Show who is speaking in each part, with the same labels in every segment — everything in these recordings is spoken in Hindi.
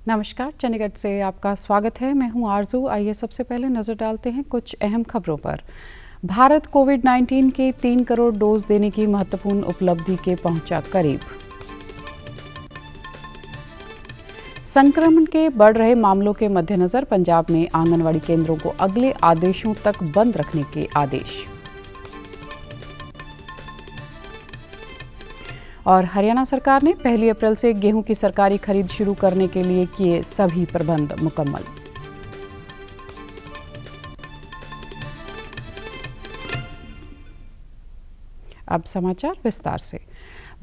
Speaker 1: नमस्कार, चंडीगढ़ से आपका स्वागत है। मैं हूं आरजू। आइए सबसे पहले नजर डालते हैं कुछ अहम खबरों पर। भारत कोविड-19 के 3 करोड़ डोज देने की महत्वपूर्ण उपलब्धि के पहुंचा करीब। संक्रमण के बढ़ रहे मामलों के मद्देनजर पंजाब में आंगनवाड़ी केंद्रों को अगले आदेशों तक बंद रखने के आदेश। और हरियाणा सरकार ने 1 अप्रैल से गेहूं की सरकारी खरीद शुरू करने के लिए किए सभी प्रबंध मुकम्मल। अब समाचार विस्तार से।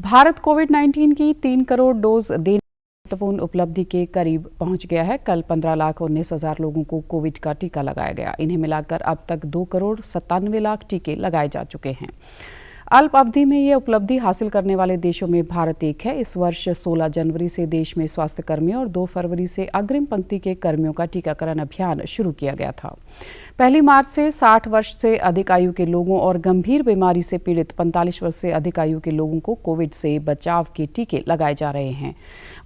Speaker 1: भारत कोविड-19 की 3 करोड़ डोज देने की महत्वपूर्ण उपलब्धि के करीब पहुंच गया है। कल 15,19,000 लोगों को कोविड का टीका लगाया गया। इन्हें मिलाकर अब तक 2 करोड़ 97 लाख टीके लगाए जा चुके हैं। अल्प अवधि में ये उपलब्धि हासिल करने वाले देशों में भारत एक है। इस वर्ष 16 जनवरी से देश में स्वास्थ्य कर्मियों और 2 फरवरी से अग्रिम पंक्ति के कर्मियों का टीकाकरण अभियान शुरू किया गया था। 1 मार्च से 60 वर्ष से अधिक आयु के लोगों और गंभीर बीमारी से पीड़ित 45 वर्ष से अधिक आयु के लोगों को कोविड से बचाव के टीके लगाए जा रहे हैं।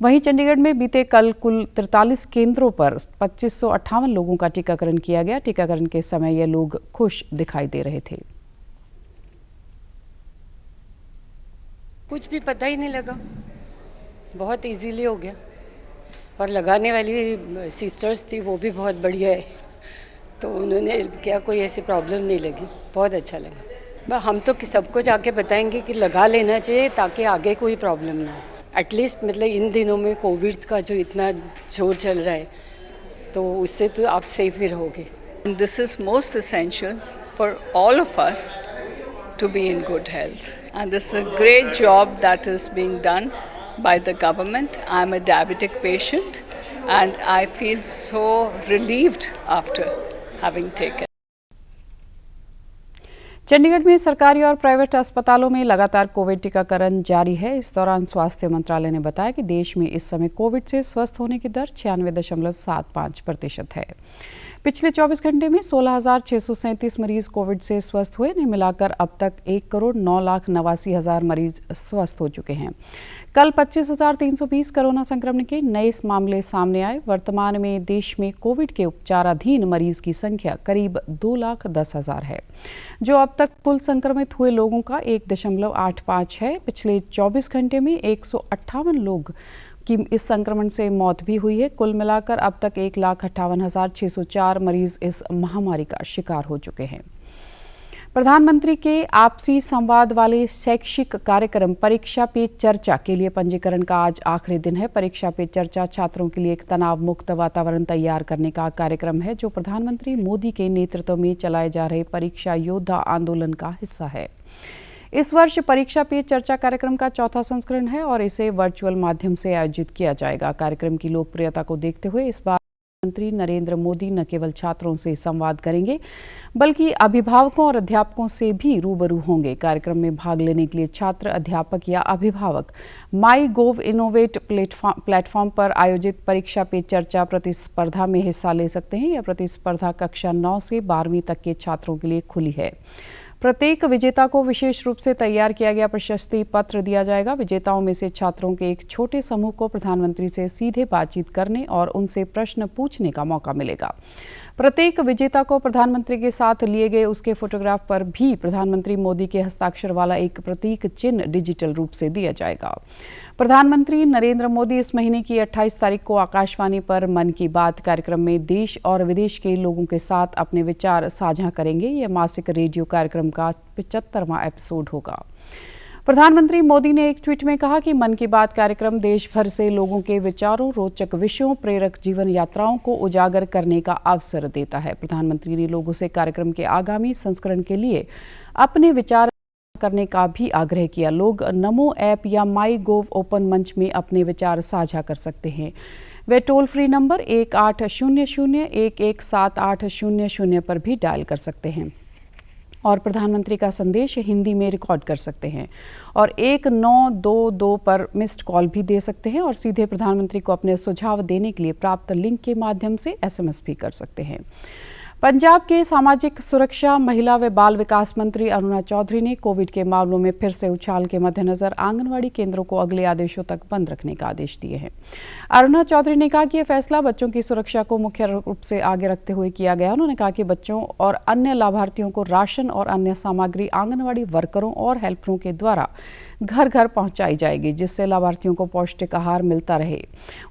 Speaker 1: वहीं चंडीगढ़ में बीते कल कुल 43 केंद्रों पर 2558 लोगों का टीकाकरण किया गया। टीकाकरण के समय ये लोग खुश दिखाई दे रहे थे।
Speaker 2: कुछ भी पता ही नहीं लगा, बहुत इजीली हो गया। और लगाने वाली सिस्टर्स थी वो भी बहुत बढ़िया है, तो उन्होंने क्या कोई ऐसी प्रॉब्लम नहीं लगी, बहुत अच्छा लगा। हम तो सबको जाके बताएंगे कि लगा लेना चाहिए ताकि आगे कोई प्रॉब्लम ना हो। एटलीस्ट मतलब इन दिनों में कोविड का जो इतना जोर चल रहा है तो उससे तो आप सेफ ही रहोगे।
Speaker 3: This is most essential for all of us to be in good health, and this is a great job that is being done by the government. I'm a diabetic patient and I feel so relieved after having taken.
Speaker 1: Chandigarh में सरकारी और प्राइवेट अस्पतालों में लगातार कोविड टीकाकरण जारी है। इस दौरान स्वास्थ्य मंत्रालय ने बताया कि देश में इस समय कोविड से स्वस्थ होने की दर 96.75% है। पिछले 24 घंटे में 16,637 मरीज कोविड से स्वस्थ हुए। इन्हें मिलाकर अब तक 1,09,89,000 मरीज स्वस्थ हो चुके हैं। कल 25,320 कोरोना संक्रमण के नए मामले सामने आए। वर्तमान में देश में कोविड के उपचाराधीन मरीज की संख्या करीब 2,10,000 है, जो अब तक कुल संक्रमित हुए लोगों का 1.85 है। पिछले 24 घंटे में 158 लोग की इस संक्रमण से मौत भी हुई है। कुल मिलाकर अब तक 1,58,604 मरीज इस महामारी का शिकार हो चुके हैं। प्रधानमंत्री के आपसी संवाद वाले शैक्षिक कार्यक्रम परीक्षा पे चर्चा के लिए पंजीकरण का आज आखिरी दिन है। परीक्षा पे चर्चा छात्रों के लिए एक तनाव मुक्त वातावरण तैयार करने का कार्यक्रम है, जो प्रधानमंत्री मोदी के नेतृत्व में चलाए जा रहे परीक्षा योद्धा आंदोलन का हिस्सा है। इस वर्ष परीक्षा पे चर्चा कार्यक्रम का 4था संस्करण है और इसे वर्चुअल माध्यम से आयोजित किया जाएगा। कार्यक्रम की लोकप्रियता को देखते हुए इस बार प्रधानमंत्री नरेंद्र मोदी न केवल छात्रों से संवाद करेंगे, बल्कि अभिभावकों और अध्यापकों से भी रूबरू होंगे। कार्यक्रम में भाग लेने के लिए छात्र, अध्यापक या अभिभावक माई-गोव इनोवेट प्लेटफॉर्म पर आयोजित परीक्षा पे चर्चा प्रतिस्पर्धा में हिस्सा ले सकते हैं। यह प्रतिस्पर्धा कक्षा 9 से 12वीं तक के छात्रों के लिए खुली है। प्रत्येक विजेता को विशेष रूप से तैयार किया गया प्रशस्ति पत्र दिया जाएगा। विजेताओं में से छात्रों के एक छोटे समूह को प्रधानमंत्री से सीधे बातचीत करने और उनसे प्रश्न पूछने का मौका मिलेगा। प्रत्येक विजेता को प्रधानमंत्री के साथ लिए गए उसके फोटोग्राफ पर भी प्रधानमंत्री मोदी के हस्ताक्षर वाला एक प्रतीक चिन्ह डिजिटल रूप से दिया जाएगा। प्रधानमंत्री नरेंद्र मोदी इस महीने की 28 तारीख को आकाशवाणी पर मन की बात कार्यक्रम में देश और विदेश के लोगों के साथ अपने विचार साझा करेंगे। यह मासिक रेडियो कार्यक्रम का 75वां एपिसोड होगा। प्रधानमंत्री मोदी ने एक ट्वीट में कहा कि मन की बात कार्यक्रम देश भर से लोगों के विचारों, रोचक विषयों, प्रेरक जीवन यात्राओं को उजागर करने का अवसर देता है। प्रधानमंत्री ने लोगों से कार्यक्रम के आगामी संस्करण के लिए अपने विचार करने का भी आग्रह किया। लोग नमो ऐप या माई-गोव ओपन मंच में अपने विचार साझा कर सकते हैं। वे टोल फ्री नंबर 1800-117800 पर भी डायल कर सकते हैं और प्रधानमंत्री का संदेश हिंदी में रिकॉर्ड कर सकते हैं और 1922 पर मिस्ड कॉल भी दे सकते हैं और सीधे प्रधानमंत्री को अपने सुझाव देने के लिए प्राप्त लिंक के माध्यम से SMS भी कर सकते हैं। पंजाब के सामाजिक सुरक्षा, महिला व बाल विकास मंत्री अरुणा चौधरी ने कोविड के मामलों में फिर से उछाल के मद्देनजर आंगनवाड़ी केंद्रों को अगले आदेशों तक बंद रखने का आदेश दिए हैं। अरुणा चौधरी ने कहा कि यह फैसला बच्चों की सुरक्षा को मुख्य रूप से आगे रखते हुए किया गया। उन्होंने कहा कि बच्चों और अन्य लाभार्थियों को राशन और अन्य सामग्री आंगनवाड़ी वर्करों और हेल्परों के द्वारा घर घर पहुंचाई जाएगी, जिससे लाभार्थियों को पौष्टिक आहार मिलता रहे।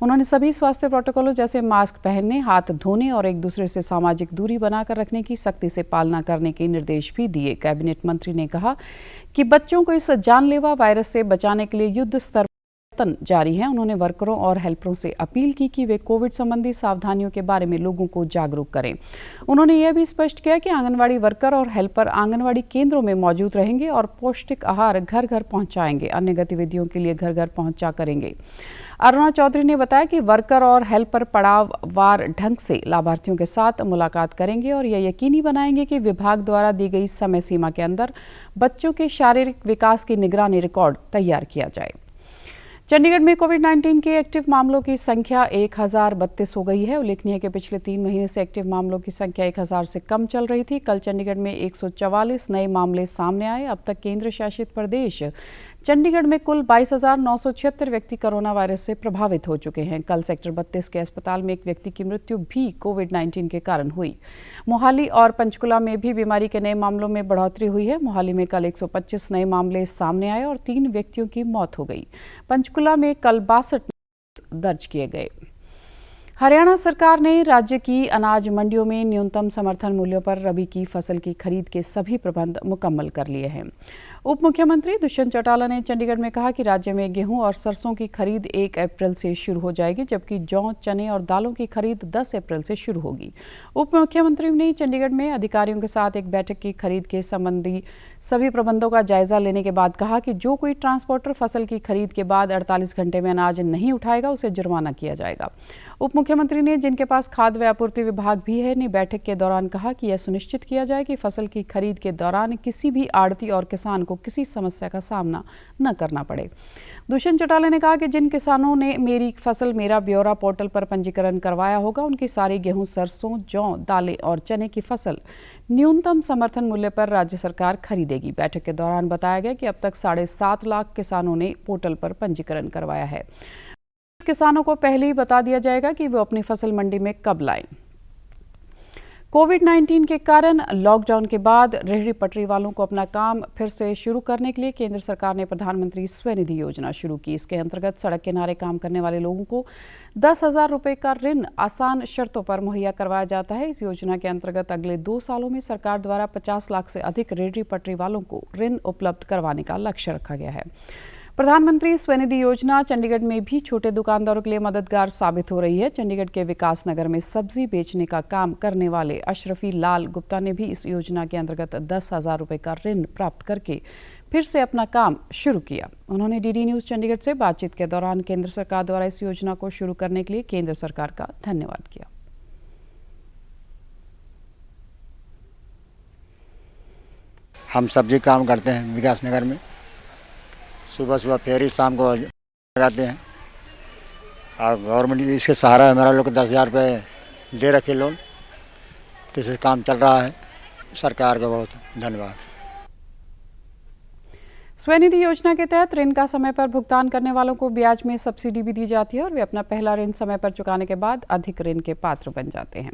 Speaker 1: उन्होंने सभी स्वास्थ्य प्रोटोकॉलों जैसे मास्क पहनने, हाथ धोने और एक दूसरे से सामाजिक दूरी बनाकर रखने की सख्ती से पालना करने के निर्देश भी दिए। कैबिनेट मंत्री ने कहा कि बच्चों को इस जानलेवा वायरस से बचाने के लिए युद्ध स्तर जारी है। उन्होंने वर्करों और हेल्परों से अपील की कि वे कोविड संबंधी सावधानियों के बारे में लोगों को जागरूक करें। उन्होंने यह भी स्पष्ट किया कि आंगनवाड़ी वर्कर और हेल्पर आंगनवाड़ी केंद्रों में मौजूद रहेंगे और पौष्टिक आहार घर घर पहुंचाएंगे, अन्य गतिविधियों के लिए घर घर पहुंचा करेंगे। अरुणा चौधरी ने बताया कि वर्कर और हेल्पर पड़ाववार ढंग से लाभार्थियों के साथ मुलाकात करेंगे और यह यकीनी बनाएंगे कि विभाग द्वारा दी गई समय सीमा के अंदर बच्चों के शारीरिक विकास की निगरानी रिकॉर्ड तैयार किया जाए। चंडीगढ़ में कोविड-19 के एक्टिव मामलों की संख्या 1032 हो गई है। उल्लेखनीय है कि पिछले 3 महीने से एक्टिव मामलों की संख्या 1000 से कम चल रही थी। कल चंडीगढ़ में 144 नए मामले सामने आए। अब तक केंद्र शासित प्रदेश चंडीगढ़ में कुल 22,976 व्यक्ति कोरोना वायरस से प्रभावित हो चुके हैं। कल सेक्टर 32 के अस्पताल में एक व्यक्ति की मृत्यु भी कोविड-19 के कारण हुई। मोहाली और पंचकुला में भी बीमारी के नए मामलों में बढ़ोतरी हुई है। मोहाली में कल 125 नए मामले सामने आए और 3 व्यक्तियों की मौत हो गई। पंचकुला में कल 62 दर्ज किए गए। हरियाणा सरकार ने राज्य की अनाज मंडियों में न्यूनतम समर्थन मूल्यों पर रबी की फसल की खरीद के सभी प्रबंध मुकम्मल कर लिए हैं। उप मुख्यमंत्री दुष्यंत चौटाला ने चंडीगढ़ में कहा कि राज्य में गेहूं और सरसों की खरीद 1 अप्रैल से शुरू हो जाएगी, जबकि जौ, चने और दालों की खरीद 10 अप्रैल से शुरू होगी। उप मुख्यमंत्री ने चंडीगढ़ में अधिकारियों के साथ एक बैठक की खरीद के संबंधी सभी प्रबंधों का जायजा लेने के बाद कहा कि जो कोई ट्रांसपोर्टर फसल की खरीद के बाद 48 घंटे में अनाज नहीं उठाएगा, उसे जुर्माना किया जाएगा। उप मुख्यमंत्री ने जिनके पास खाद्य व आपूर्ति विभाग भी है ने बैठक के दौरान कहा कि यह सुनिश्चित किया जाए कि फसल की खरीद के दौरान किसी भी आढ़ती और किसान को किसी समस्या का सामना न करना पड़े। दुष्यंत चौटाला ने कहा कि जिन किसानों ने मेरी फसल मेरा ब्यौरा पोर्टल पर पंजीकरण करवाया होगा, उनकी सारी गेहूं, सरसों, जौ, दालें और चने की फसल न्यूनतम समर्थन मूल्य पर राज्य सरकार खरीदेगी। बैठक के दौरान बताया गया कि अब तक 7.5 लाख किसानों ने पोर्टल पर पंजीकरण करवाया है। किसानों को पहले ही बता दिया जाएगा कि वो अपनी फसल मंडी में कब लाएं। कोविड-19 के कारण लॉकडाउन के बाद रेहड़ी पटरी वालों को अपना काम फिर से शुरू करने के लिए केंद्र सरकार ने प्रधानमंत्री स्वनिधि योजना शुरू की। इसके अंतर्गत सड़क किनारे काम करने वाले लोगों को 10,000 रुपये का ऋण आसान शर्तों पर मुहैया करवाया जाता है। इस योजना के अंतर्गत अगले 2 सालों में सरकार द्वारा 50 लाख से अधिक रेहड़ी पटरी वालों को ऋण उपलब्ध करवाने का लक्ष्य रखा गया है। प्रधानमंत्री स्वनिधि योजना चंडीगढ़ में भी छोटे दुकानदारों के लिए मददगार साबित हो रही है। चंडीगढ़ के विकास नगर में सब्जी बेचने का काम करने वाले अशरफी लाल गुप्ता ने भी इस योजना के अंतर्गत 10,000 रुपये का ऋण प्राप्त करके फिर से अपना काम शुरू किया। उन्होंने डीडी न्यूज़ चंडीगढ़ से बातचीत के दौरान केंद्र सरकार द्वारा इस योजना को शुरू करने के लिए केंद्र सरकार का धन्यवाद किया।
Speaker 4: हम सब्जी काम करते हैं विकास नगर में। सुबह सुबह फेरी, शाम को लगाते हैं और गवर्नमेंट इसके सहारा है। हमारा लोग 10,000 रुपये दे रखे लोन, तो इससे काम चल रहा है। सरकार का बहुत धन्यवाद।
Speaker 1: स्वनिधि योजना के तहत ऋण का समय पर भुगतान करने वालों को ब्याज में सब्सिडी भी दी जाती है और वे अपना पहला ऋण समय पर चुकाने के बाद अधिक ऋण के पात्र बन जाते हैं।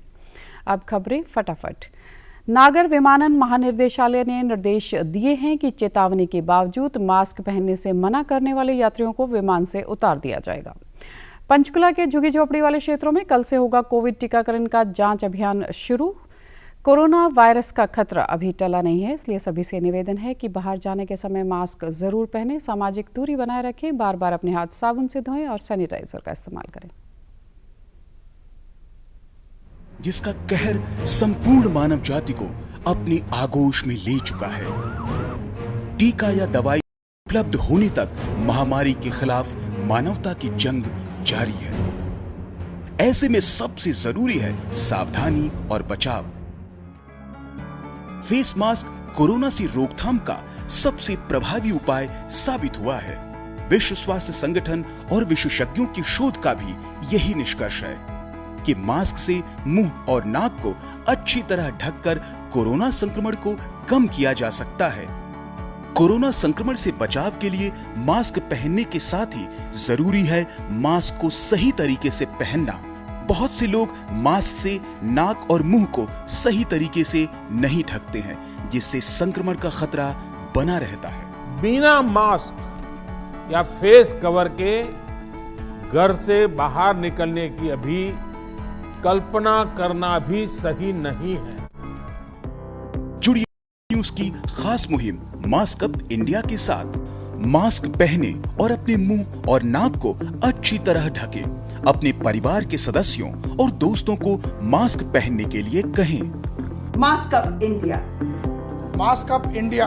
Speaker 1: अब खबरें फटाफट। नागर विमानन महानिदेशालय ने निर्देश दिए हैं कि चेतावनी के बावजूद मास्क पहनने से मना करने वाले यात्रियों को विमान से उतार दिया जाएगा। पंचकुला के झुग्गी झोपड़ी वाले क्षेत्रों में कल से होगा कोविड टीकाकरण का जांच अभियान शुरू। कोरोना वायरस का खतरा अभी टला नहीं है, इसलिए सभी से निवेदन है कि बाहर जाने के समय मास्क जरूर पहनें, सामाजिक दूरी बनाए रखें, बार बार अपने हाथ साबुन से धोएं और सैनिटाइजर का इस्तेमाल करें।
Speaker 5: जिसका कहर संपूर्ण मानव जाति को अपनी आगोश में ले चुका है। टीका या दवाई उपलब्ध होने तक महामारी के खिलाफ मानवता की जंग जारी है। ऐसे में सबसे जरूरी है सावधानी और बचाव। फेस मास्क कोरोना से रोकथाम का सबसे प्रभावी उपाय साबित हुआ है। विश्व स्वास्थ्य संगठन और विशेषज्ञों की शोध का भी यही निष्कर्ष है। कि मास्क से मुंह और नाक को अच्छी तरह ढककर कोरोना संक्रमण को कम किया जा सकता है। कोरोना संक्रमण से बचाव के लिए मास्क पहनने के साथ ही जरूरी है मास्क को सही तरीके से पहनना। बहुत से लोग मास्क से नाक और मुंह को सही तरीके से नहीं ढकते हैं, जिससे संक्रमण का खतरा बना रहता है।
Speaker 6: बिना मास्क या फेस कवर के घर से बाहर निकलने की अभी कल्पना करना भी सही नहीं है।
Speaker 5: जुड़िए न्यूज की खास मुहिम मास्क अप इंडिया के साथ। मास्क पहने और अपने मुंह और नाक को अच्छी तरह ढकें। अपने परिवार के सदस्यों और दोस्तों को मास्क पहनने के लिए कहें।
Speaker 7: Mask up India.
Speaker 8: Mask up India.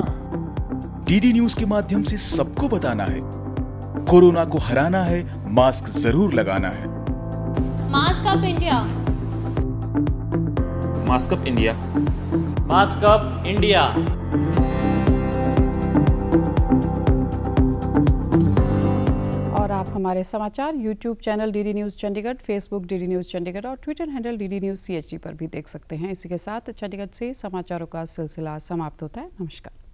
Speaker 5: DD news के माध्यम से सबको बताना है, कोरोना को हराना है, मास्क जरूर लगाना है।
Speaker 9: Mask up India.
Speaker 10: Mask up India.
Speaker 11: Mask up India.
Speaker 1: और आप हमारे समाचार YouTube channel DD news Chandigarh, Facebook DD news Chandigarh और Twitter handle DD news CHD पर भी देख सकते हैं। इसी के साथ चंडीगढ़ से समाचारों का सिलसिला समाप्त होता है। नमस्कार।